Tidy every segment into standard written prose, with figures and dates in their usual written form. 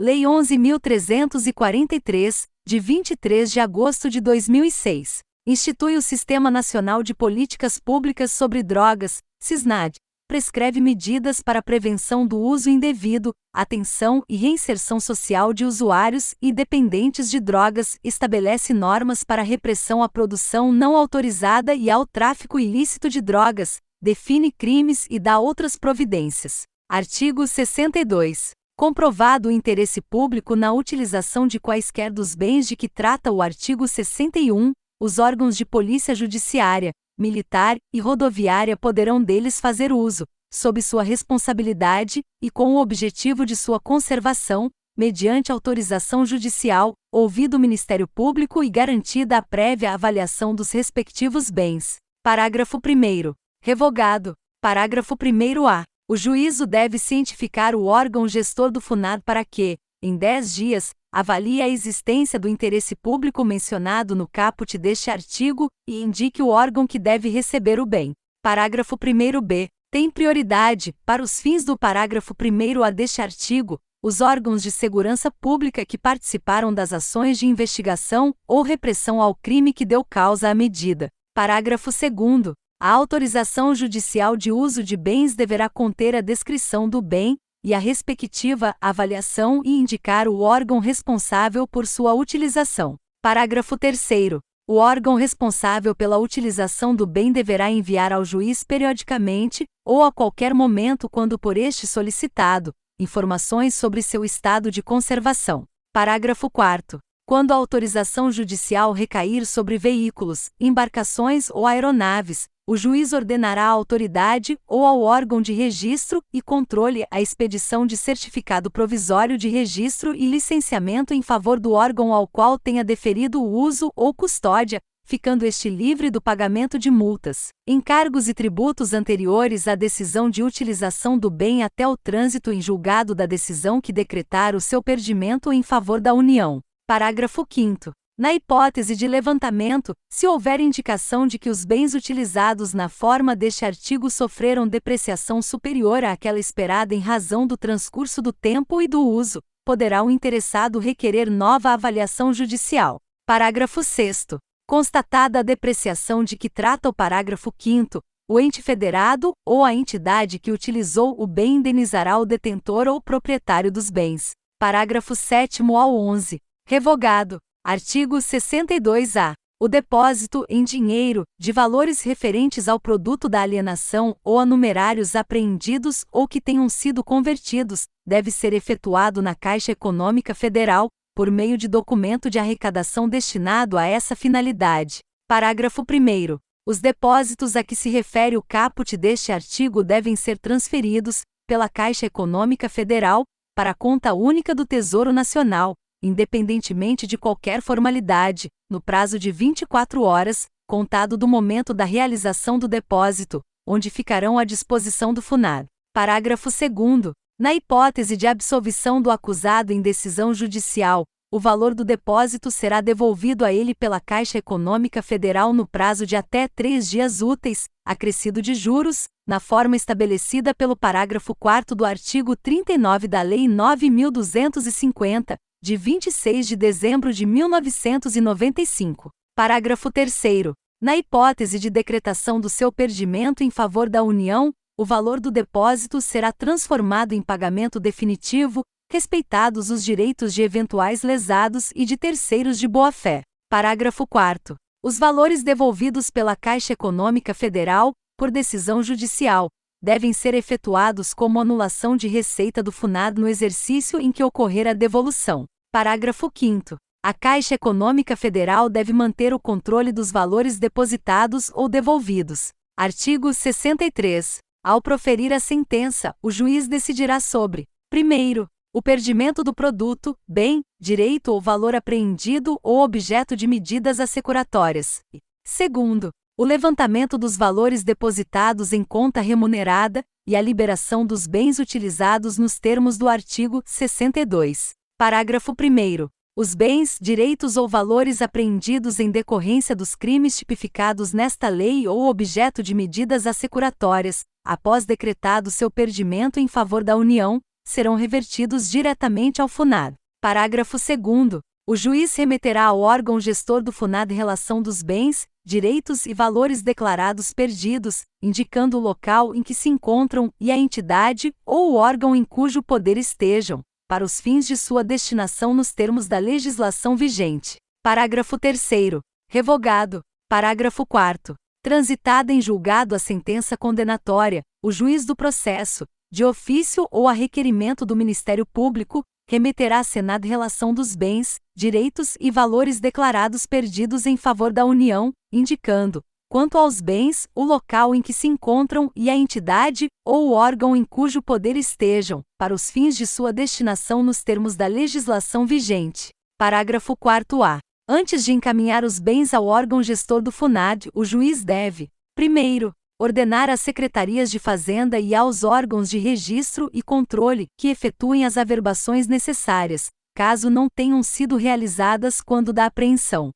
Lei 11.343, de 23 de agosto de 2006, institui o Sistema Nacional de Políticas Públicas sobre Drogas, SISNAD, prescreve medidas para a prevenção do uso indevido, atenção e reinserção social de usuários e dependentes de drogas, estabelece normas para a repressão à produção não autorizada e ao tráfico ilícito de drogas, define crimes e dá outras providências. Artigo 62. Comprovado o interesse público na utilização de quaisquer dos bens de que trata o artigo 61, os órgãos de polícia judiciária, militar e rodoviária poderão deles fazer uso, sob sua responsabilidade e com o objetivo de sua conservação, mediante autorização judicial, ouvido o Ministério Público e garantida a prévia avaliação dos respectivos bens. Parágrafo 1º. Revogado. Parágrafo 1º-A. O juízo deve cientificar o órgão gestor do FUNAD para que, em 10 dias, avalie a existência do interesse público mencionado no caput deste artigo e indique o órgão que deve receber o bem. Parágrafo 1º-B. Tem prioridade, para os fins do parágrafo 1º-A deste artigo, os órgãos de segurança pública que participaram das ações de investigação ou repressão ao crime que deu causa à medida. Parágrafo 2º. A autorização judicial de uso de bens deverá conter a descrição do bem e a respectiva avaliação e indicar o órgão responsável por sua utilização. Parágrafo 3º. O órgão responsável pela utilização do bem deverá enviar ao juiz periodicamente, ou a qualquer momento quando por este solicitado, informações sobre seu estado de conservação. Parágrafo 4º. Quando a autorização judicial recair sobre veículos, embarcações ou aeronaves, o juiz ordenará à autoridade ou ao órgão de registro e controle a expedição de certificado provisório de registro e licenciamento em favor do órgão ao qual tenha deferido o uso ou custódia, ficando este livre do pagamento de multas, encargos e tributos anteriores à decisão de utilização do bem até o trânsito em julgado da decisão que decretar o seu perdimento em favor da União. Parágrafo 5º. Na hipótese de levantamento, se houver indicação de que os bens utilizados na forma deste artigo sofreram depreciação superior àquela esperada em razão do transcurso do tempo e do uso, poderá o interessado requerer nova avaliação judicial. Parágrafo 6º. Constatada a depreciação de que trata o parágrafo 5º, o ente federado ou a entidade que utilizou o bem indenizará o detentor ou proprietário dos bens. Parágrafo 7º ao 11. Revogado. Artigo 62-A. O depósito em dinheiro, de valores referentes ao produto da alienação ou a numerários apreendidos ou que tenham sido convertidos, deve ser efetuado na Caixa Econômica Federal, por meio de documento de arrecadação destinado a essa finalidade. Parágrafo 1º. Os depósitos a que se refere o caput deste artigo devem ser transferidos, pela Caixa Econômica Federal, para a conta única do Tesouro Nacional, independentemente de qualquer formalidade, no prazo de 24 horas, contado do momento da realização do depósito, onde ficarão à disposição do FUNAD. Parágrafo 2º. Na hipótese de absolvição do acusado em decisão judicial, o valor do depósito será devolvido a ele pela Caixa Econômica Federal no prazo de até 3 dias úteis, acrescido de juros, na forma estabelecida pelo parágrafo 4º do artigo 39 da Lei 9.250, de 26 de dezembro de 1995. Parágrafo 3º. Na hipótese de decretação do seu perdimento em favor da União, o valor do depósito será transformado em pagamento definitivo, respeitados os direitos de eventuais lesados e de terceiros de boa-fé. Parágrafo 4º. Os valores devolvidos pela Caixa Econômica Federal, por decisão judicial, devem ser efetuados como anulação de receita do FUNAD no exercício em que ocorrer a devolução. Parágrafo 5º. A Caixa Econômica Federal deve manter o controle dos valores depositados ou devolvidos. Artigo 63. Ao proferir a sentença, o juiz decidirá sobre: 1º, o perdimento do produto, bem, direito ou valor apreendido ou objeto de medidas assecuratórias. 2º, o levantamento dos valores depositados em conta remunerada e a liberação dos bens utilizados nos termos do artigo 62. Parágrafo 1º. Os bens, direitos ou valores apreendidos em decorrência dos crimes tipificados nesta lei ou objeto de medidas assecuratórias, após decretado seu perdimento em favor da União, serão revertidos diretamente ao FUNAD. Parágrafo 2º. O juiz remeterá ao órgão gestor do FUNAD relação dos bens, direitos e valores declarados perdidos, indicando o local em que se encontram e a entidade ou o órgão em cujo poder estejam, para os fins de sua destinação nos termos da legislação vigente. Parágrafo 3º. Revogado. Parágrafo 4º. Transitada em julgado a sentença condenatória, o juiz do processo, de ofício ou a requerimento do Ministério Público, remeterá à Senado relação dos bens, direitos e valores declarados perdidos em favor da União, indicando, quanto aos bens, o local em que se encontram e a entidade ou o órgão em cujo poder estejam, para os fins de sua destinação nos termos da legislação vigente. Parágrafo 4º-A. Antes de encaminhar os bens ao órgão gestor do FUNAD, o juiz deve, primeiro, ordenar às secretarias de Fazenda e aos órgãos de registro e controle que efetuem as averbações necessárias, caso não tenham sido realizadas quando da apreensão.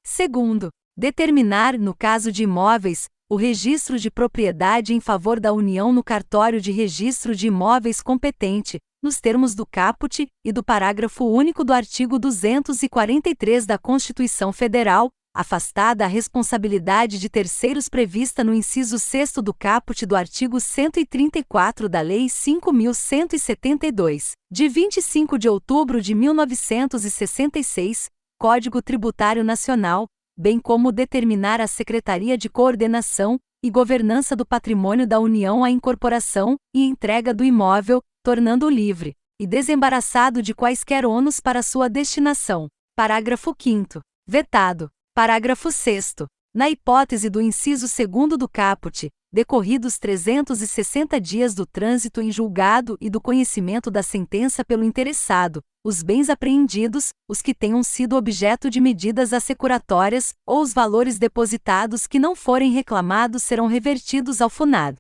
Segundo, determinar, no caso de imóveis, o registro de propriedade em favor da União no cartório de registro de imóveis competente, nos termos do caput e do parágrafo único do artigo 243 da Constituição Federal, afastada a responsabilidade de terceiros prevista no inciso 6º do caput do artigo 134 da Lei 5.172, de 25 de outubro de 1966, Código Tributário Nacional, bem como determinar à Secretaria de Coordenação e Governança do Patrimônio da União a incorporação e entrega do imóvel, tornando-o livre e desembaraçado de quaisquer ônus para sua destinação. Parágrafo 5º. Vetado. Parágrafo 6º. Na hipótese do inciso 2º do caput, decorridos 360 dias do trânsito em julgado e do conhecimento da sentença pelo interessado, os bens apreendidos, os que tenham sido objeto de medidas assecuratórias, ou os valores depositados que não forem reclamados serão revertidos ao FUNAD.